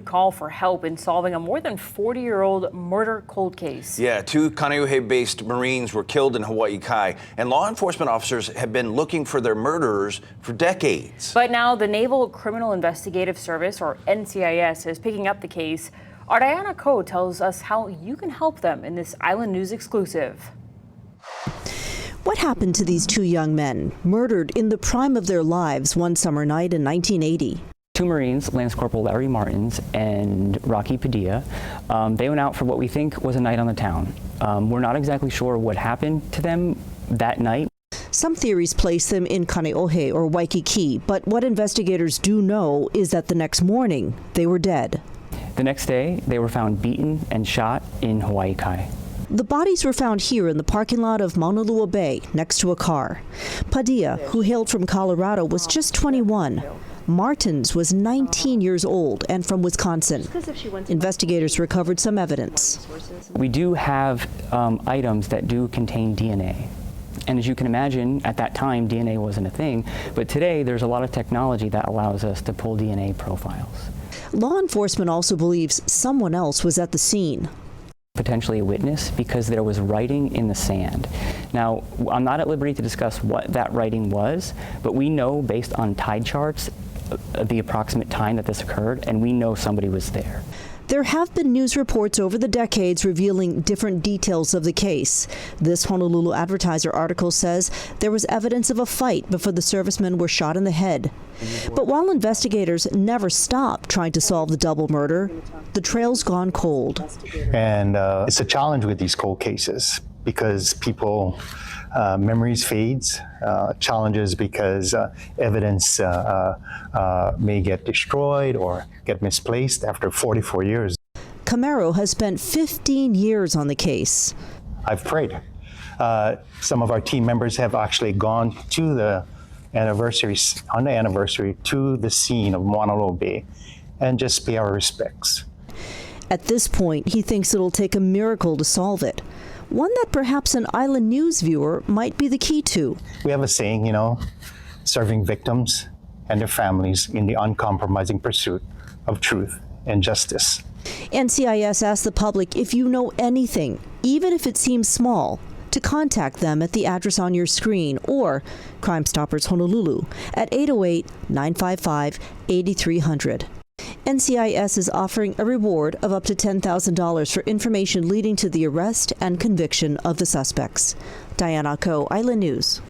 Call for help in solving a more than 40-year-old murder cold case. Yeah, 2 Kaneohe-based Marines were killed in Hawaii Kai, and law enforcement officers have been looking for their murderers for decades. But now the Naval Criminal Investigative Service, or NCIS, is picking up the case. Our Diana Ko tells us how you can help them in this Island News exclusive. What happened to these 2 young men, murdered in the prime of their lives one summer night in 1980? 2 Marines, Lance Corporal Larry Martins and Rocky Padilla, they went out for what we think was a night on the town. We're not exactly sure what happened to them that night. Some theories place them in Kaneohe or Waikiki, but what investigators do know is that the next morning they were dead. The next day, they were found beaten and shot in Hawaii Kai. The bodies were found here in the parking lot of Mauna Lua Bay, next to a car. Padilla, who hailed from Colorado, was just 21. Martins was 19 years old and from Wisconsin. Investigators recovered some evidence. We do have items that do contain DNA. And as you can imagine, at that time, DNA wasn't a thing. But today, there's a lot of technology that allows us to pull DNA profiles. Law enforcement also believes someone else was at the scene. Potentially a witness, because there was writing in the sand. Now, I'm not at liberty to discuss what that writing was, but we know based on tide charts the approximate time that this occurred, and we know somebody was there. There have been news reports over the decades revealing different details of the case. This Honolulu Advertiser article says there was evidence of a fight before the servicemen were shot in the head. But while investigators never stopped trying to solve the double murder, the trail's gone cold. And it's a challenge with these cold cases because memories fades, challenges because evidence may get destroyed or get misplaced after 44 years. Camaro has spent 15 years on the case. I've prayed. Some of our team members have actually gone to the anniversary to the scene of Mauna Lua Bay and just pay our respects. At this point, he thinks it'll take a miracle to solve it. One that perhaps an Island News viewer might be the key to. We have a saying, serving victims and their families in the uncompromising pursuit of truth and justice. NCIS asks the public, if you know anything, even if it seems small, to contact them at the address on your screen or Crime Stoppers Honolulu at 808-955-8300. NCIS is offering a reward of up to $10,000 for information leading to the arrest and conviction of the suspects. Diana Ko, Island News.